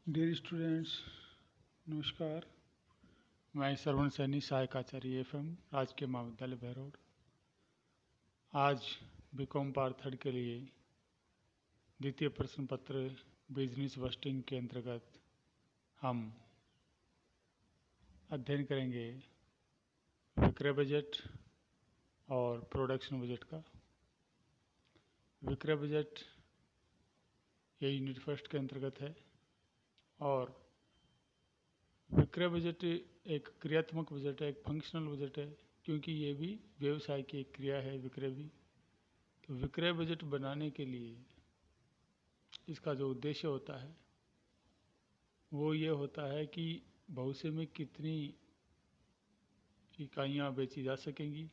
Dear students, नमस्कार। मैं श्रवण सैनी, सहायक आचार्य FM, राजकीय महाविद्यालय बहरोड। आज बीकॉम पार्ट 3 के लिए द्वितीय प्रश्न पत्र बिजनेस बस्टिंग के अंतर्गत हम अध्ययन करेंगे विक्रय बजट और प्रोडक्शन बजट का। विक्रय बजट ये यूनिट फर्स्ट के अंतर्गत है और विक्रय बजट एक क्रियात्मक बजट है, एक फंक्शनल बजट है, क्योंकि ये भी व्यवसाय की एक क्रिया है, विक्रय भी। तो विक्रय बजट बनाने के लिए इसका जो उद्देश्य होता है वो ये होता है कि भविष्य में कितनी इकाइयाँ बेची जा सकेंगी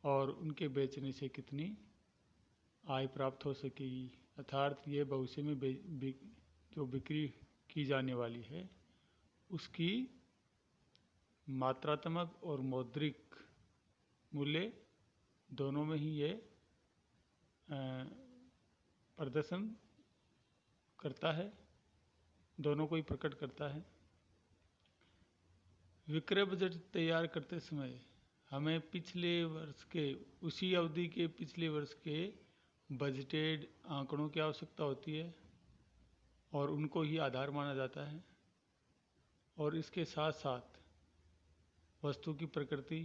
और उनके बेचने से कितनी आय प्राप्त हो सकेगी। अर्थात ये भविष्य में जो बिक्री की जाने वाली है उसकी मात्रात्मक और मौद्रिक मूल्य दोनों में ही ये प्रदर्शन करता है, दोनों को ही प्रकट करता है। विक्रय बजट तैयार करते समय हमें पिछले वर्ष के उसी अवधि के पिछले वर्ष के बजटेड आंकड़ों की आवश्यकता होती है और उनको ही आधार माना जाता है। और इसके साथ साथ वस्तु की प्रकृति,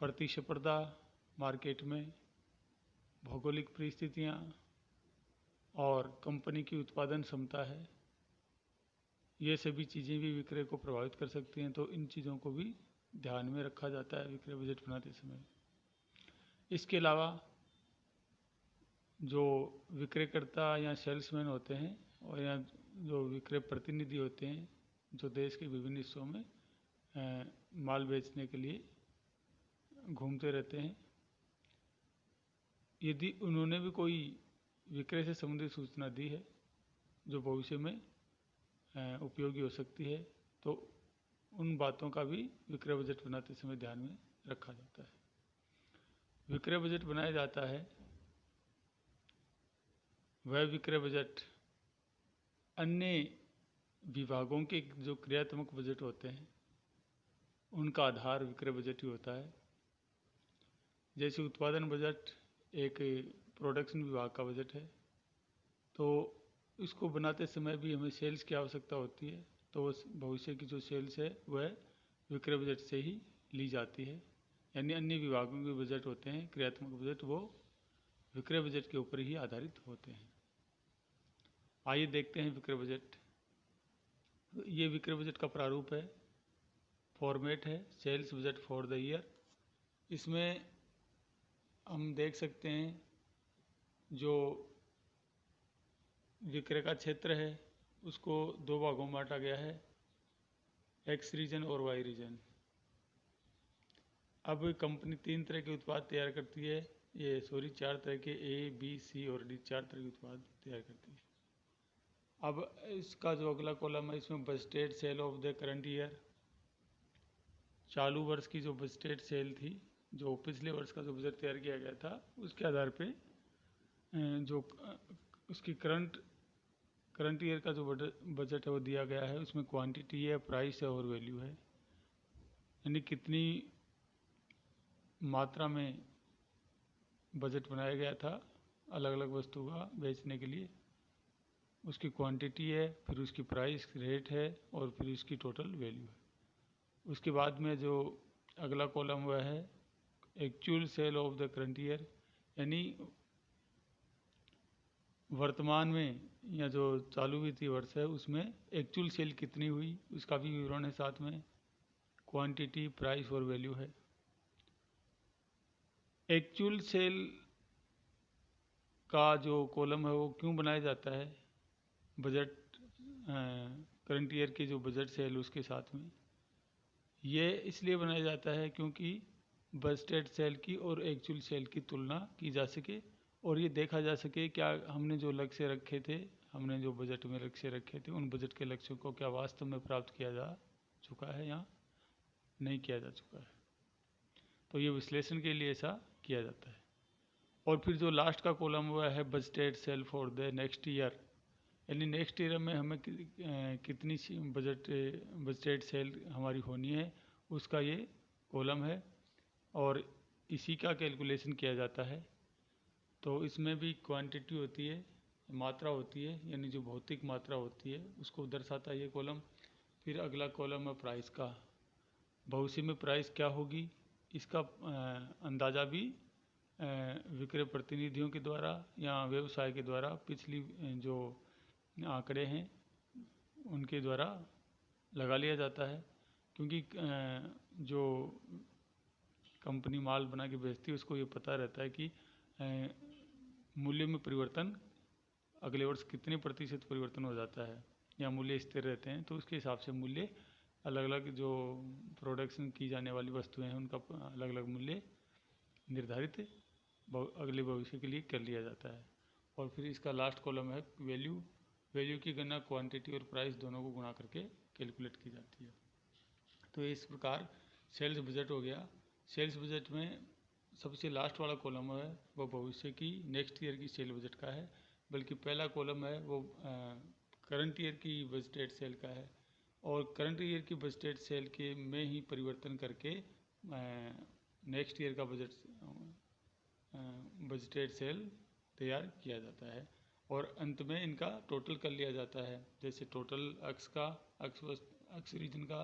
प्रतिस्पर्धा मार्केट में, भौगोलिक परिस्थितियाँ और कंपनी की उत्पादन क्षमता है, ये सभी चीज़ें भी विक्रय को प्रभावित कर सकती हैं। तो इन चीज़ों को भी ध्यान में रखा जाता है विक्रय बजट बनाते समय। इसके अलावा जो विक्रयकर्ता या सेल्समैन होते हैं और या जो विक्रय प्रतिनिधि होते हैं जो देश के विभिन्न हिस्सों में माल बेचने के लिए घूमते रहते हैं, यदि उन्होंने भी कोई विक्रय से संबंधित सूचना दी है जो भविष्य में उपयोगी हो सकती है, तो उन बातों का भी विक्रय बजट बनाते समय ध्यान में रखा जाता है। विक्रय बजट बनाया जाता है वह विक्रय बजट अन्य विभागों के जो क्रियात्मक बजट होते हैं उनका आधार विक्रय बजट ही होता है। जैसे उत्पादन बजट एक प्रोडक्शन विभाग का बजट है, तो इसको बनाते समय भी हमें सेल्स की आवश्यकता होती है, तो भविष्य की जो सेल्स है वह विक्रय बजट से ही ली जाती है। यानी अन्य विभागों के बजट होते हैं क्रियात्मक बजट, वो विक्रय बजट के ऊपर ही आधारित होते हैं। आइए देखते हैं विक्रय बजट। ये विक्रय बजट का प्रारूप है, फॉर्मेट है sales budget for the year. इसमें हम देख सकते हैं जो विक्रय का क्षेत्र है उसको दो भागों में बांटा गया है, एक्स रीजन और वाई रीजन। अब कंपनी 3 तरह के उत्पाद तैयार करती है, चार तरह के, ए बी सी और डी, 4 तरह के उत्पाद तैयार करती है। अब इसका जो अगला कॉलम है इसमें budgeted sale of the current year, चालू वर्ष की जो बजटेड सेल थी, जो पिछले वर्ष का जो बजट तैयार किया गया था उसके आधार पे जो उसकी करंट ईयर का जो बजट है वो दिया गया है। उसमें क्वांटिटी है, प्राइस है और वैल्यू है, यानी कितनी मात्रा में बजट बनाया गया था अलग अलग वस्तु का बेचने के लिए, उसकी क्वांटिटी है, फिर उसकी प्राइस रेट है और फिर उसकी टोटल वैल्यू है। उसके बाद में जो अगला कॉलम हुआ है actual sale of the current year, यानी वर्तमान में या जो चालू वित्तीय वर्ष है उसमें एक्चुअल सेल कितनी हुई उसका भी विवरण है, साथ में क्वांटिटी, प्राइस और वैल्यू है। एक्चुअल सेल का जो कॉलम है वो क्यों बनाया जाता है बजट करंट ईयर की जो बजट सेल उसके साथ में, ये इसलिए बनाया जाता है क्योंकि बजटेड सेल की और एक्चुअल सेल की तुलना की जा सके और ये देखा जा सके क्या हमने जो लक्ष्य रखे थे, हमने जो बजट में लक्ष्य रखे थे, उन बजट के लक्ष्यों को क्या वास्तव में प्राप्त किया जा चुका है या नहीं किया जा चुका है। तो ये विश्लेषण के लिए ऐसा किया जाता है। और फिर जो लास्ट का कॉलम हुआ है budgeted sale for the next year, यानी नेक्स्ट ईयर में हमें कितनी बजटेड सेल हमारी होनी है उसका ये कॉलम है, और इसी का कैलकुलेशन किया जाता है। तो इसमें भी क्वांटिटी होती है, मात्रा होती है, यानी जो भौतिक मात्रा होती है उसको दर्शाता है ये कॉलम। फिर अगला कॉलम है प्राइस का। भविष्य में प्राइस क्या होगी इसका अंदाज़ा भी विक्रय प्रतिनिधियों के द्वारा या व्यवसाय के द्वारा पिछली जो आंकड़े हैं उनके द्वारा लगा लिया जाता है, क्योंकि जो कंपनी माल बना के बेचती है उसको ये पता रहता है कि मूल्य में परिवर्तन अगले वर्ष कितने प्रतिशत परिवर्तन हो जाता है या मूल्य स्थिर रहते हैं। तो उसके हिसाब से मूल्य अलग अलग जो प्रोडक्शन की जाने वाली वस्तुएं हैं उनका अलग अलग मूल्य निर्धारित अगले भविष्य के लिए कर लिया जाता है। और फिर इसका लास्ट कॉलम है वैल्यू। वैल्यू की गणना क्वांटिटी और प्राइस दोनों को गुणा करके कैलकुलेट की जाती है। तो इस प्रकार सेल्स बजट हो गया। सेल्स बजट में सबसे लास्ट वाला कॉलम है वो भविष्य की नेक्स्ट ईयर की सेल बजट का है, बल्कि पहला कॉलम है वो करंट ईयर की बजटेड सेल का है। और करंट ईयर की बजटेड सेल के में ही परिवर्तन करके नेक्स्ट ईयर का बजटेड सेल तैयार किया जाता है, और अंत में इनका टोटल कर लिया जाता है। जैसे टोटल अक्स रीजन का,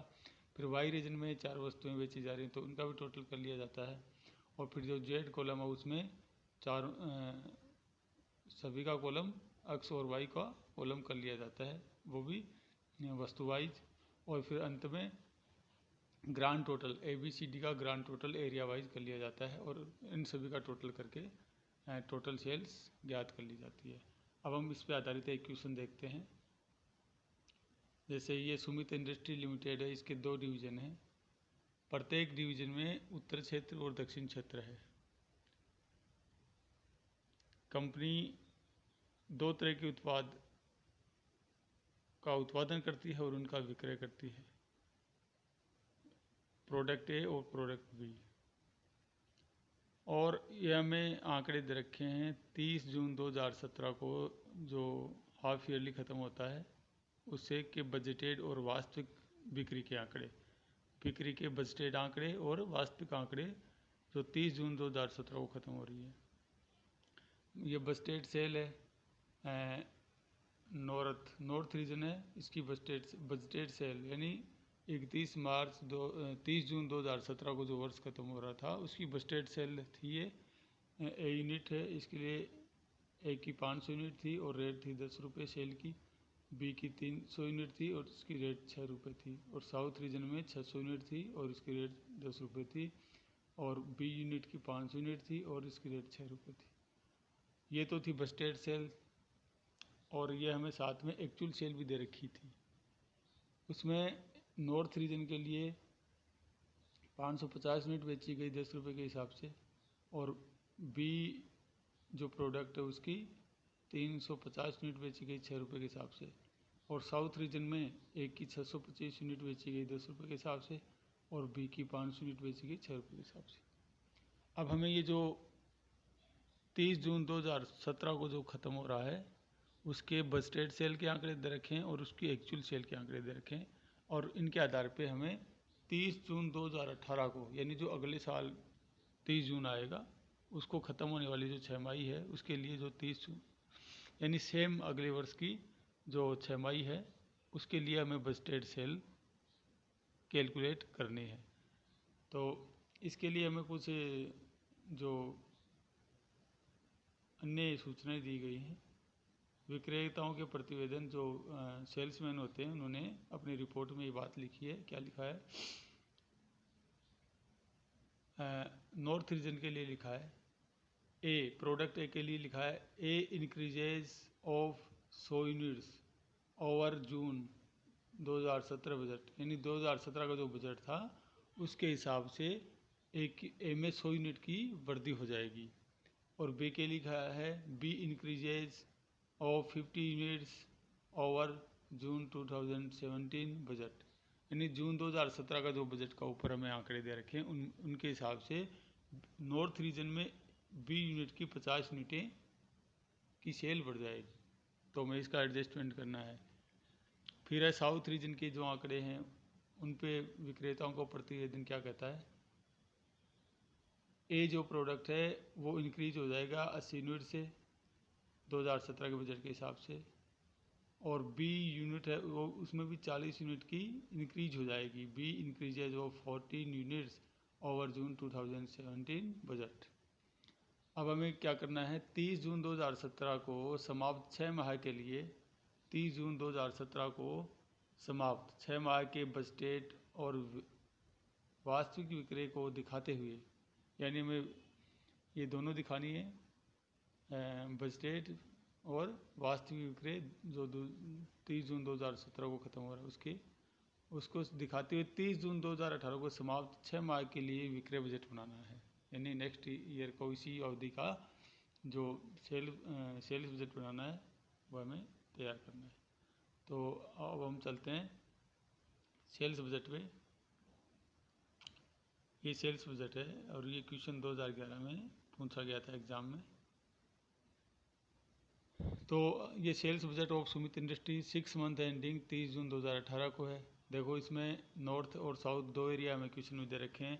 फिर वाई रीजन में 4 वस्तुएं बेची जा रही हैं तो उनका भी टोटल कर लिया जाता है। और फिर जो जेड कॉलम है उसमें सभी का कॉलम अक्स और वाई का कॉलम कर लिया जाता है, वो भी वस्तु वाइज। और फिर अंत में ग्रांड टोटल ABCD का ग्रांड टोटल एरिया वाइज कर लिया जाता है, और इन सभी का टोटल करके टोटल सेल्स ज्ञात कर ली जाती है। अब हम इस पे आधारित एक क्वेश्चन देखते हैं। जैसे ये सुमित इंडस्ट्री लिमिटेड है, इसके 2 डिवीज़न हैं। प्रत्येक डिवीज़न में उत्तर क्षेत्र और दक्षिण क्षेत्र है। कंपनी 2 तरह के उत्पाद का उत्पादन करती है और उनका विक्रय करती है, प्रोडक्ट ए और प्रोडक्ट बी। और ये हमें आंकड़े दे रखे हैं 30 जून 2017 को जो हाफ ईयरली ख़त्म होता है उससे के बजटेड और वास्तविक बिक्री के आंकड़े, बिक्री के बजटेड आंकड़े और वास्तविक आंकड़े जो 30 जून 2017 को ख़त्म हो रही है। ये बजटेड सेल है, नॉर्थ रीजन है, इसकी बजटेड सेल यानी 30 जून 2017 को जो वर्ष खत्म हो रहा था उसकी बजटेड सेल थी ये ए यूनिट है। इसके लिए ए की 500 यूनिट थी और रेट थी 10 रुपये सेल की। बी की 300 यूनिट थी और इसकी रेट 6 रुपये थी। और साउथ रीजन में 600 यूनिट थी और इसकी रेट 10 रुपये थी। और बी यूनिट की 500 यूनिट थी और इसकी रेट 6 रुपये थी। ये तो थी बजटेड सेल, और ये हमें साथ में एक्चुअल सेल भी दे रखी थी। उसमें नॉर्थ रीजन के लिए 550 यूनिट बेची गई 10 रुपये के हिसाब से, और बी जो प्रोडक्ट है उसकी 350 यूनिट बेची गई 6 रुपये के हिसाब से। और साउथ रीजन में ए की 625 यूनिट बेची गई 10 रुपये के हिसाब से, और बी की 500 यूनिट बेची गई 6 रुपये के हिसाब से। अब हमें ये जो 30 जून 2017 को जो ख़त्म हो रहा है उसके बजटेड सेल के आंकड़े दे रखे हैं और उसकी एक्चुअल सेल के आंकड़े दे रखे हैं, और इनके आधार पे हमें 30 जून 2018 को यानी जो अगले साल 30 जून आएगा उसको ख़त्म होने वाली जो छमाही है उसके लिए जो 30 जून यानी सेम अगले वर्ष की जो छमाही है उसके लिए हमें बजटेड सेल कैलकुलेट करनी है। तो इसके लिए हमें कुछ जो अन्य सूचनाएं दी गई हैं। विक्रेताओं के प्रतिवेदन जो सेल्समैन होते हैं उन्होंने अपनी रिपोर्ट में ये बात लिखी है। क्या लिखा है? नॉर्थ रीजन के लिए लिखा है ए, प्रोडक्ट ए के लिए लिखा है ए increases of 100 units over June 2017 budget, यानी 2017 का जो बजट था उसके हिसाब से ए में 100 यूनिट की वृद्धि हो जाएगी। और बी के लिखा है B increases of 50 units over June 2017 budget, यानी जून 2017 का जो बजट का ऊपर हमें आंकड़े दे रखे हैं उनके हिसाब से नॉर्थ रीजन में बी यूनिट की 50 यूनिटें की सेल बढ़ जाएगी। तो हमें इसका एडजस्टमेंट करना है। फिर है साउथ रीजन के जो आंकड़े हैं उन पे विक्रेताओं को प्रतिवेदन क्या कहता है। ए जो प्रोडक्ट है वो इंक्रीज हो जाएगा 80 यूनिट से 2017 के बजट के हिसाब से, और बी यूनिट है वो उसमें भी 40 यूनिट की इंक्रीज हो जाएगी। B increases of 14 units over June 2017 budget. अब हमें क्या करना है, 30 जून 2017 को समाप्त 6 माह के लिए, 30 जून 2017 को समाप्त 6 माह के बजटेड और वास्तविक विक्रय को दिखाते हुए, यानी हमें ये दोनों दिखानी है, बजटेड और वास्तविक विक्रय जो 30 जून 2017 को ख़त्म हो रहा है उसको दिखाते हुए 30 जून 2018 को समाप्त 6 माह के लिए विक्रय बजट बनाना है। यानी नेक्स्ट ईयर को इसी अवधि का जो सेल्स बजट बनाना है वो हमें तैयार करना है। तो अब हम चलते हैं सेल्स बजट पे। ये सेल्स बजट है और ये क्वेश्चन 2011 में पूछा गया था एग्ज़ाम में। तो ये sales budget of Sumit industry 6 month ending 30 June 2018 को है। देखो इसमें नॉर्थ और साउथ दो एरिया में क्वेश्चन में दे रखे हैं।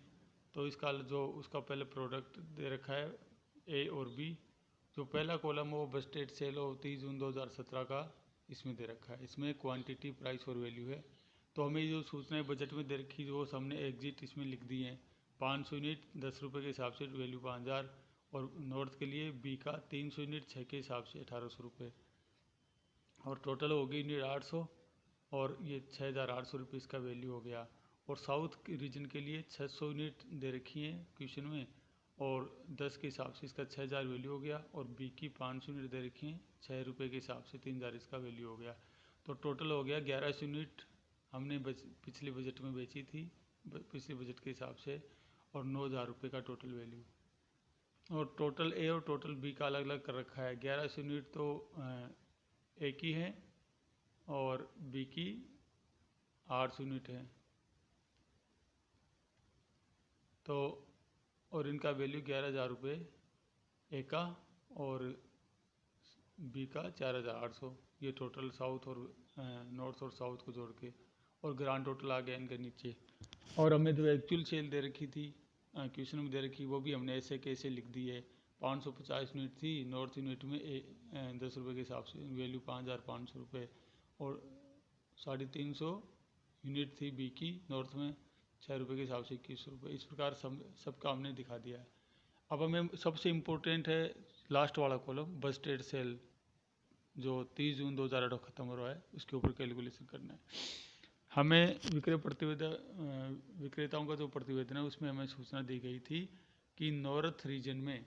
तो इसका जो उसका पहले प्रोडक्ट दे रखा है ए और बी। जो पहला कॉलम वो बजटेड सेल ऑफ 30 जून 2017 का इसमें दे रखा है। इसमें क्वांटिटी प्राइस और वैल्यू है। तो हमें जो सूचनाएं बजट में दे रखी वो हमने एग्जिट इसमें लिख दी हैं। 500 यूनिट 10 रुपये के हिसाब से वैल्यू 5000, और नॉर्थ के लिए बी का 300 यूनिट 6 के हिसाब से 1800 रुपये, और टोटल हो गई यूनिट 800, और ये 6800 रुपये इसका वैल्यू हो गया। और साउथ रीजन के लिए 600 यूनिट दे रखी हैं क्वेश्चन में, और 10 के हिसाब से इसका 6000 वैल्यू हो गया। और बी की 500 यूनिट दे रखी हैं 6 रुपये के हिसाब से 3000 इसका वैल्यू हो गया। तो टोटल हो गया 1100 यूनिट हमने पिछले बजट में बेची थी पिछले बजट के हिसाब से, और 9000 रुपये का टोटल वैल्यू। और टोटल ए और टोटल बी का अलग अलग कर रखा है। 1100 यूनिट तो ए की है और बी की 800 यूनिट है। तो और इनका वैल्यू 11000 रुपये ए का और बी का 4800। ये टोटल साउथ और नॉर्थ और साउथ को जोड़ के, और ग्रांड टोटल आ गया इनके नीचे। और हमें जो एक्चुअल सेल दे रखी थी क्वेश्चन में दे रखी, वो भी हमने ऐसे कैसे लिख दी है। 550 यूनिट थी नॉर्थ यूनिट में 10 रुपये के हिसाब से वैल्यू 5500 रुपये, और 350 यूनिट थी बी की नॉर्थ में 6 रुपये के हिसाब से 2100 रुपये। इस प्रकार सबका हमने दिखा दिया है। अब हमें सबसे इम्पोर्टेंट है लास्ट वाला कॉलम बजटेड सेल जो 30 जून 2018 ख़त्म हो रहा है, उसके ऊपर कैलकुलेशन करना है हमें। विक्रेताओं का जो प्रतिवेदन है उसमें हमें सूचना दी गई थी कि नॉर्थ रीजन में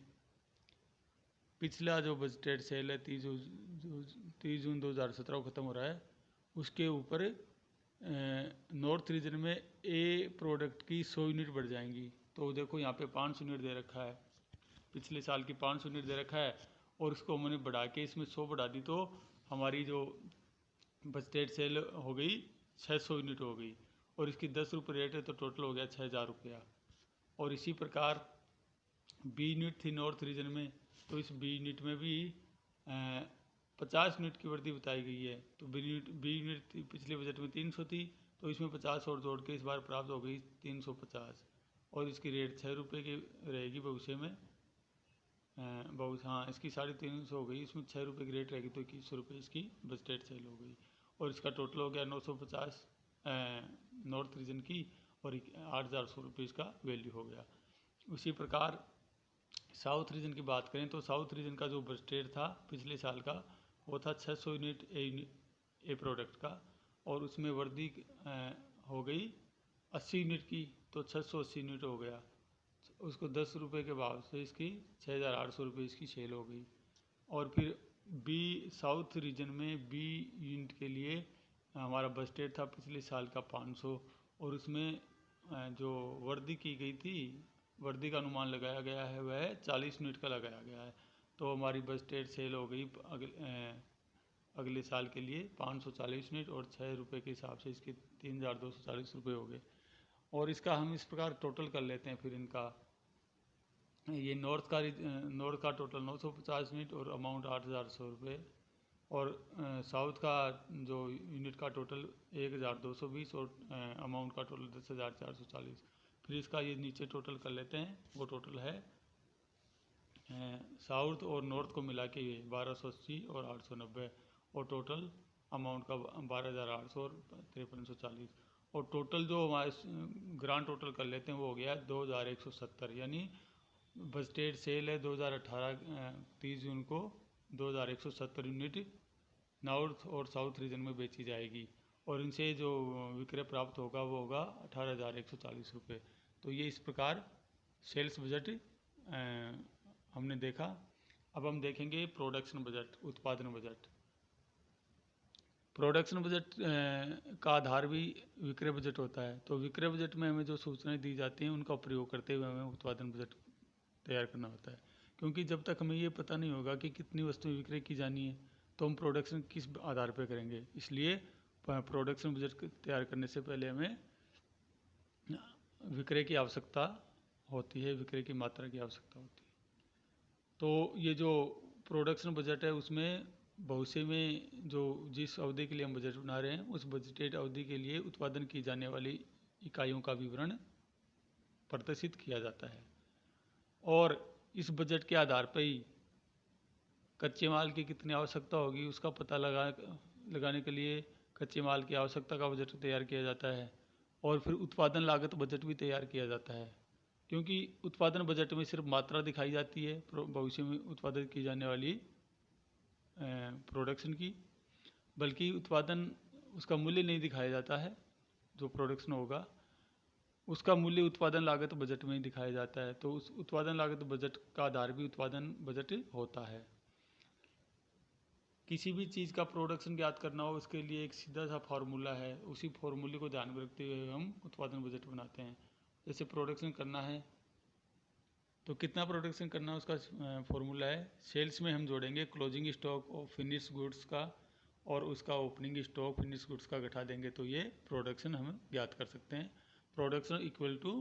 पिछला जो बजटेड सेल है 30 जून 2017 को ख़त्म हो रहा है, उसके ऊपर नॉर्थ रीजन में ए प्रोडक्ट की 100 यूनिट बढ़ जाएंगी। तो देखो यहाँ पे 500 यूनिट दे रखा है, पिछले साल की 500 यूनिट दे रखा है, और इसको हमने बढ़ा के इसमें 100 बढ़ा दी, तो हमारी जो बजटेड सेल हो गई 600 यूनिट हो गई, और इसकी 10 रुपये रेट है तो टोटल हो गया 6000 रुपया। और इसी प्रकार बी यूनिट थी नॉर्थ रीजन में, तो इस बी यूनिट में भी 50 यूनिट की वृद्धि बताई गई है। तो बी यूनिट थी पिछले बजट में 300 थी, तो इसमें 50 और जोड़ के इस बार प्राप्त हो गई 350, और इसकी रेट 6 रुपये की रहेगी भविष्य में। हाँ, इसकी 350 हो गई, इसमें 6 रुपये की रेट रहेगी, तो 2100 रुपये इसकी बजटेड सेल हो गई। और इसका टोटल हो गया 950 नॉर्थ रीजन की, और 8400 रुपये इसका वैल्यू हो गया। उसी प्रकार साउथ रीजन की बात करें तो साउथ रीजन का जो बजटेड था पिछले साल का वो था 600 यूनिट ए प्रोडक्ट का, और उसमें वृद्धि हो गई 80 यूनिट की, तो 680 यूनिट हो गया। उसको 10 रुपये के भाव से इसकी 6800 रुपये इसकी सेल हो गई। और फिर बी साउथ रीजन में बी यूनिट के लिए हमारा बजटेड था पिछले साल का 500, और उसमें जो वृद्धि की गई थी, वृद्धि का अनुमान लगाया गया है वह 40 यूनिट का लगाया गया है। तो हमारी बजटेड सेल हो गई अगले साल के लिए 540 यूनिट, और 6 रुपये के हिसाब से इसके 3240 रुपये हो गए। और इसका हम इस प्रकार टोटल कर लेते हैं। फिर इनका ये नॉर्थ का टोटल 950 यूनिट और अमाउंट 8100 रुपये, और साउथ का जो यूनिट का टोटल 1220 और अमाउंट का टोटल 10,440। फिर इसका ये नीचे टोटल कर लेते हैं। वो टोटल है साउथ और नॉर्थ को मिला के 1280 और 890 और टोटल अमाउंट का 12,800 और 5340 और टोटल जो हमारे ग्रांड टोटल कर लेते हैं वो हो गया 2,170। यानी बजटेड सेल है 2018 30 जून को 2,170 यूनिट नॉर्थ और साउथ रीजन में बेची जाएगी और इनसे जो विक्रय प्राप्त होगा वो होगा 18,140 रुपये। तो ये इस प्रकार सेल्स बजट हमने देखा। अब हम देखेंगे प्रोडक्शन बजट, उत्पादन बजट। प्रोडक्शन बजट का आधार भी विक्रय बजट होता है। तो विक्रय बजट में हमें जो सूचनाएं दी जाती हैं उनका प्रयोग करते हुए हमें उत्पादन बजट तैयार करना होता है, क्योंकि जब तक हमें ये पता नहीं होगा कि कितनी वस्तुएं विक्रय की जानी है तो हम प्रोडक्शन किस आधार पर करेंगे। इसलिए प्रोडक्शन बजट तैयार करने से पहले हमें विक्रय की आवश्यकता होती है, विक्रय की मात्रा की आवश्यकता होती है। तो ये जो प्रोडक्शन बजट है उसमें भविष्य में जो जिस अवधि के लिए हम बजट बना रहे हैं उस बजटेड अवधि के लिए उत्पादन की जाने वाली इकाइयों का विवरण प्रदर्शित किया जाता है और इस बजट के आधार पर ही कच्चे माल की कितनी आवश्यकता होगी उसका पता लगाने के लिए कच्चे माल की आवश्यकता का बजट तैयार किया जाता है और फिर उत्पादन लागत बजट भी तैयार किया जाता है। क्योंकि उत्पादन बजट में सिर्फ मात्रा दिखाई जाती है भविष्य में उत्पादित की जाने वाली प्रोडक्शन की, बल्कि उत्पादन उसका मूल्य नहीं दिखाया जाता है। जो प्रोडक्शन होगा उसका मूल्य उत्पादन लागत बजट में ही दिखाया जाता है। तो उस उत्पादन लागत बजट का आधार भी उत्पादन बजट होता है। किसी भी चीज़ का प्रोडक्शन ज्ञात करना हो उसके लिए एक सीधा सा फार्मूला है, उसी फार्मूले को ध्यान में रखते हुए हम उत्पादन बजट बनाते हैं। जैसे प्रोडक्शन करना है तो कितना प्रोडक्शन करना है उसका फॉर्मूला है, सेल्स में हम जोड़ेंगे क्लोजिंग स्टॉक और फिनिश गुड्स का और उसका ओपनिंग स्टॉक फिनिश गुड्स का घटा देंगे तो ये प्रोडक्शन हम ज्ञात कर सकते हैं। Production equal to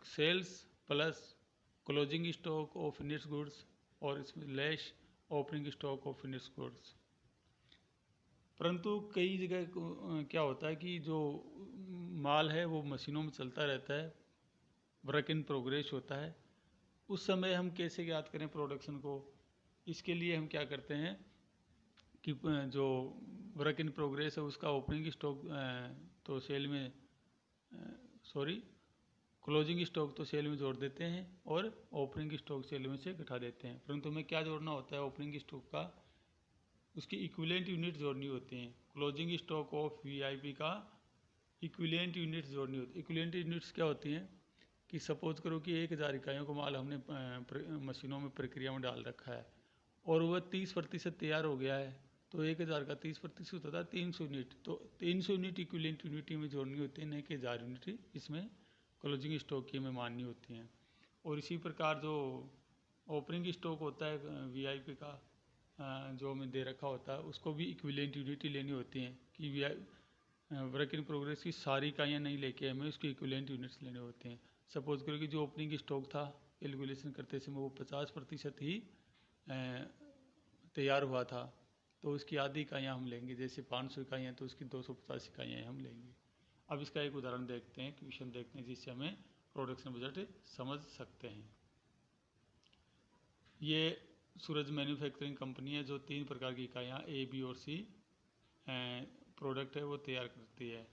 sales plus closing stock और फिनिश गुड्स और इसमें less opening stock of finish goods. परंतु कई जगह क्या होता है कि जो माल है वो मशीनों में चलता रहता है, वर्क इन प्रोग्रेस होता है। उस समय हम कैसे ज्ञात करें प्रोडक्शन को? इसके लिए हम क्या करते हैं कि जो वर्क इन प्रोग्रेस है उसका ओपनिंग स्टॉक तो सेल में क्लोजिंग स्टॉक तो सेल में जोड़ देते हैं और ओपनिंग स्टॉक सेल में से घटा देते हैं। परंतु हमें क्या जोड़ना होता है? ओपनिंग स्टॉक का उसकी इक्विवेलेंट यूनिट जोड़नी होती हैं। क्लोजिंग स्टॉक ऑफ वीआईपी का इक्विवेलेंट यूनिट्स जोड़नी होती है। इक्विवेलेंट यूनिट्स क्या होती हैं कि सपोज करो कि 1,000 इकाइयों को माल हमने मशीनों में प्रक्रिया में डाल रखा है और वह 30% तैयार हो गया है, तो 1,000 का 30% होता है 300 यूनिट। तो 300 यूनिट इक्विवेलेंट यूनिट में जोड़नी होती है, नहीं कि 1,000 यूनिट इसमें क्लोजिंग स्टॉक की हमें माननी होती हैं। और इसी प्रकार जो ओपनिंग स्टॉक होता है वीआईपी का जो हमें दे रखा होता है उसको भी इक्विवेलेंट यूनिट ही लेनी होती हैं कि वर्क इन प्रोग्रेस की सारी इकाइयाँ नहीं लेके हमें उसकी इक्विवेलेंट यूनिट्स लेने होते हैं। सपोज करो कि जो ओपनिंग स्टॉक था कैलकुलेशन करते समय वो 50% ही तैयार हुआ था, तो उसकी आधी इकाइयाँ हम लेंगे। जैसे 500 इकाइयाँ तो उसकी 250 इकाइयाँ हम लेंगे। अब इसका एक उदाहरण देखते हैं, क्वेश्चन देखते हैं जिससे हमें प्रोडक्शन बजट समझ सकते हैं। ये सूरज मैन्युफैक्चरिंग कंपनी है जो 3 प्रकार की इकाइयाँ A, B और C प्रोडक्ट है वो तैयार करती है।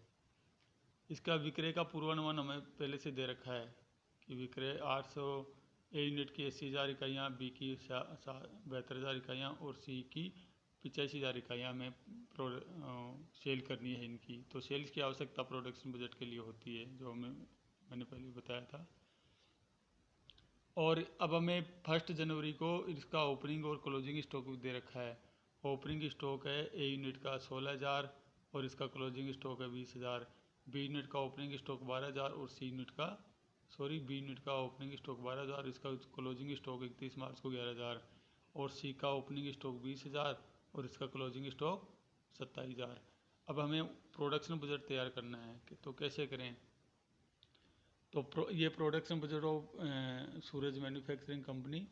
इसका विक्रय का पूर्वानुमान हमें पहले से दे रखा है कि विक्रय 800 A यूनिट की 80,000 इकाइयाँ, B की 72,000 इकाइयाँ और C की 85,000 इकाइयाँ में सेल करनी है इनकी। तो सेल्स की आवश्यकता प्रोडक्शन बजट के लिए होती है, जो मैंने पहले बताया था। और अब हमें 1 जनवरी को इसका ओपनिंग और क्लोजिंग स्टॉक दे रखा है। ओपनिंग स्टॉक है A यूनिट का 16,000 और इसका क्लोजिंग स्टॉक है 20,000। B यूनिट का ओपनिंग स्टॉक 12,000 और B यूनिट का ओपनिंग स्टॉक 12,000, इसका क्लोजिंग स्टॉक 31 मार्च को 11,000 और C का ओपनिंग स्टॉक 20,000 और इसका क्लोजिंग स्टॉक 27,000। अब हमें प्रोडक्शन बजट तैयार करना है, तो कैसे करें? तो ये production budget of Suraj manufacturing company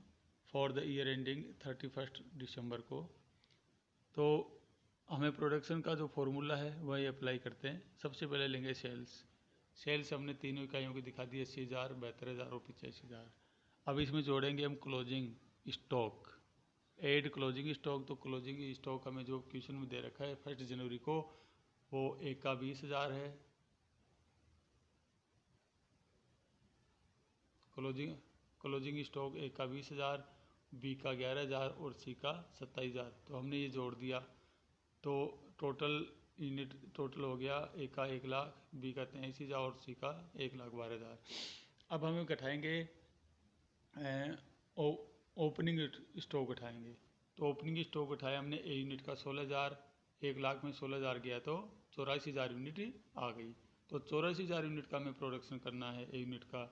for the year ending 31 दिसंबर को तो हमें प्रोडक्शन का जो फॉर्मूला है वही अप्लाई करते हैं। सबसे पहले लेंगे सेल्स हमने तीनों इकाइयों की दिखा दी, 80,000, 72,000 और 85,000। अब इसमें जोड़ेंगे हम closing stock, add closing stock. तो क्लोजिंग स्टॉक हमें जो क्वेश्चन में दे रखा है 1 जनवरी को, वो ए का 20,000 है, क्लोजिंग स्टॉक ए का 20,000, बी का 11,000 और सी का 27,000। तो हमने ये जोड़ दिया तो टोटल हो गया ए का 1,00,000, बी का 83,000 और सी का 1,12,000। अब हमें घटाएंगे ओपनिंग स्टॉक उठाएंगे। तो ओपनिंग स्टॉक उठाया हमने ए यूनिट का 16,000, 1,00,000 में 16,000 गया तो 84,000 यूनिट आ गई। तो 84,000 यूनिट का हमें प्रोडक्शन करना है ए यूनिट का।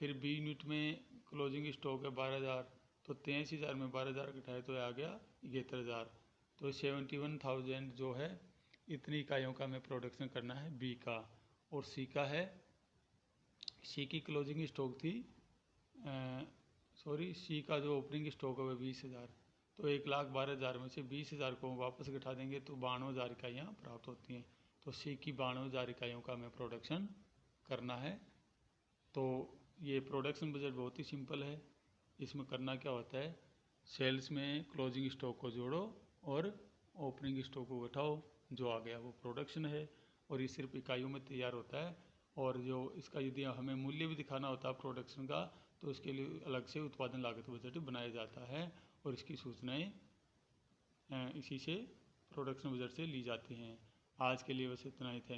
फिर बी यूनिट में क्लोजिंग स्टॉक है 12,000, तो 83,000 में 12,000 घटाए तो आ गया 71,000। तो 71,000 जो है इतनी इकाइयों का हमें प्रोडक्शन करना है बी का। और सी का है, सी की क्लोजिंग स्टॉक थी सी का जो ओपनिंग स्टॉक है वो 20,000। तो 1,12,000 में से 20,000 को वापस घटा देंगे तो 92,000 इकाइयाँ प्राप्त होती हैं। तो सी की 92,000 इकाइयों का हमें प्रोडक्शन करना है। तो ये प्रोडक्शन बजट बहुत ही सिंपल है। इसमें करना क्या होता है, सेल्स में क्लोजिंग स्टॉक को जोड़ो और ओपनिंग स्टॉक को घटाओ, जो आ गया वो प्रोडक्शन है। और ये सिर्फ इकाइयों में तैयार होता है। और जो इसका यदि हमें मूल्य भी दिखाना होता है प्रोडक्शन का, तो इसके लिए अलग से उत्पादन लागत बजट बनाया जाता है और इसकी सूचनाएं इसी से प्रोडक्शन बजट से ली जाती हैं। आज के लिए बस इतना ही। थैंक